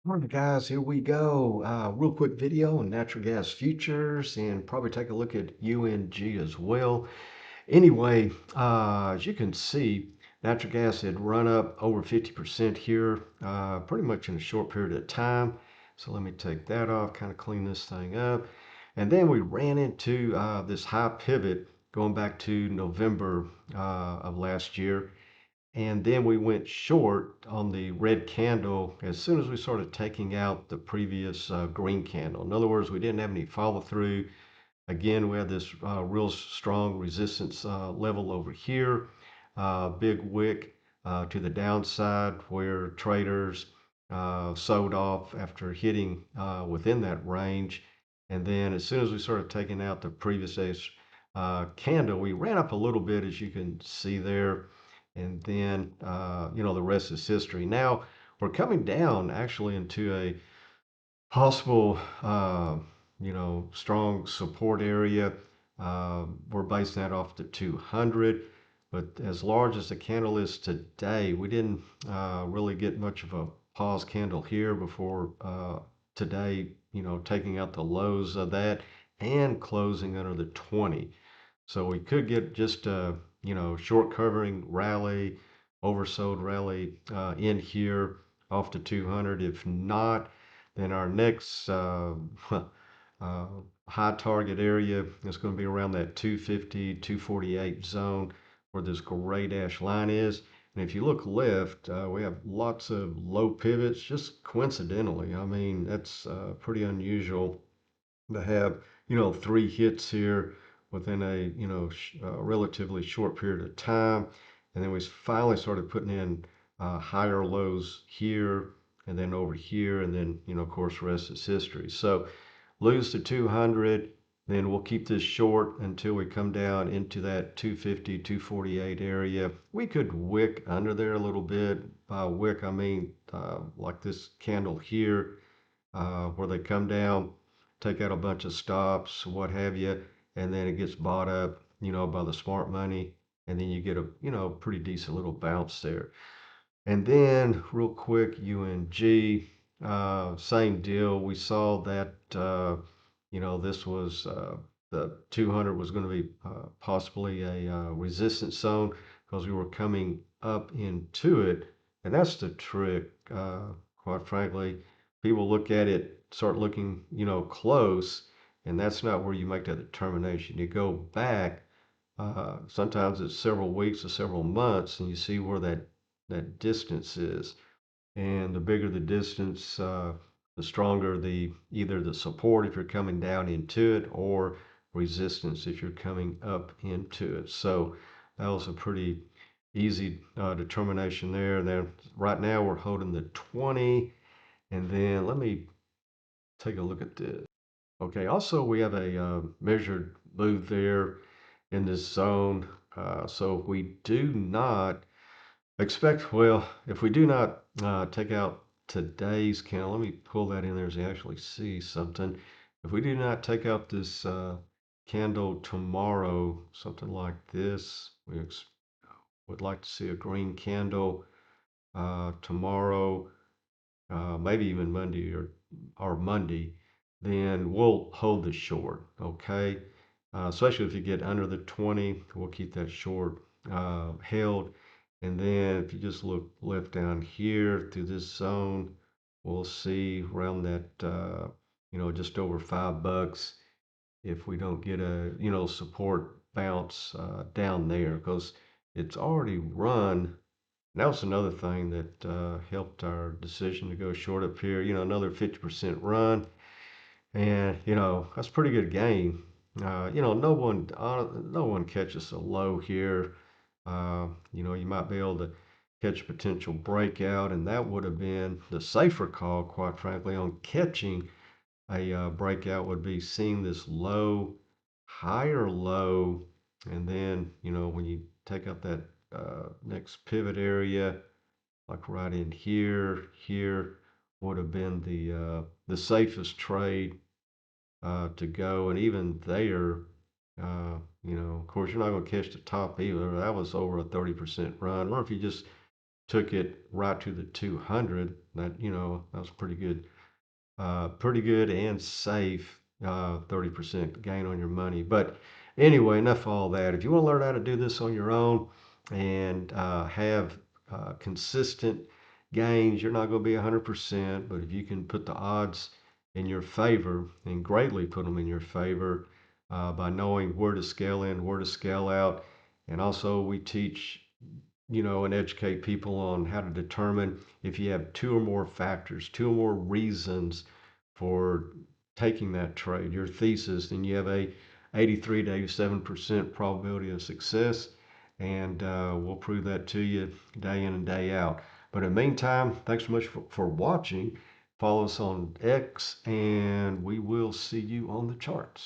Morning, guys. Here we go. Real quick video on natural gas futures and probably take a look at UNG as well. Anyway, as you can see, natural gas had run up over 50% here pretty much in a short period of time. So let me take that off, kind of clean this thing up. And then we ran into this high pivot going back to November of last year. And then we went short on the red candle as soon as we started taking out the previous green candle. In other words, we didn't have any follow through. Again, we had this real strong resistance level over here, big wick to the downside where traders sold off after hitting within that range. And then as soon as we started taking out the previous day's candle, we ran up a little bit, as you can see there. And then, the rest is history. Now we're coming down actually into a possible, strong support area. We're basing that off the 200, but as large as the candle is today, we didn't really get much of a pause candle here before today, taking out the lows of that and closing under the 20. So we could get just a, short covering rally, oversold rally in here off the 200. If not, then our next uh, high target area is going to be around that 250, 248 zone where this gray dash line is. And if you look left, we have lots of low pivots just coincidentally. I mean, that's pretty unusual to have, three hits here within a, relatively short period of time. And then we finally started putting in higher lows here and then over here. And then, of course, rest is history. So lose to 200, then we'll keep this short until we come down into that 250, 248 area. We could wick under there a little bit. By wick, I mean like this candle here where they come down, take out a bunch of stops, what have you, and then it gets bought up, by the smart money, and then you get a, pretty decent little bounce there. And then real quick, UNG, same deal. We saw that, this was the 200 was going to be possibly a resistance zone because we were coming up into it. And that's the trick, quite frankly. People look at it, start looking, close, and that's not where you make that determination. You go back, sometimes it's several weeks or several months, and you see where that distance is. And the bigger the distance, the stronger the either the support if you're coming down into it or resistance if you're coming up into it. So that was a pretty easy determination there. And then right now we're holding the 20. And then let me take a look at this. Okay, also we have a measured move there in this zone. So if we do not expect, well, if we do not take out today's candle, let me pull that in there so you actually see something. If we do not take out this candle tomorrow, something like this, would like to see a green candle tomorrow, maybe even Monday or Monday, then we'll hold the short, okay? Especially if you get under the 20, we'll keep that short held. And then if you just look left down here through this zone, we'll see around that, just over $5 if we don't get a, support bounce down there because it's already run. That was another thing that helped our decision to go short up here. Another 50% run, and that's a pretty good gain. No one catches a low here. You might be able to catch a potential breakout, and that would have been the safer call, quite frankly, on catching a breakout would be seeing this low, higher low, and then when you take out that next pivot area like right in here would have been the safest trade to go. And even there, of course, you're not going to catch the top either. That was over a 30% run. Or if you just took it right to the 200. That, that was pretty good and safe, 30% gain on your money. But anyway, enough of all that. If you want to learn how to do this on your own and have consistent gains, you're not going to be 100%, but if you can put the odds in your favor and greatly put them in your favor by knowing where to scale in, where to scale out, and also we teach and educate people on how to determine if you have two or more factors, two or more reasons for taking that trade, your thesis, then you have a 83 to 87% probability of success. And we'll prove that to you day in and day out. But in the meantime, thanks so much for watching. Follow us on X, and we will see you on the charts.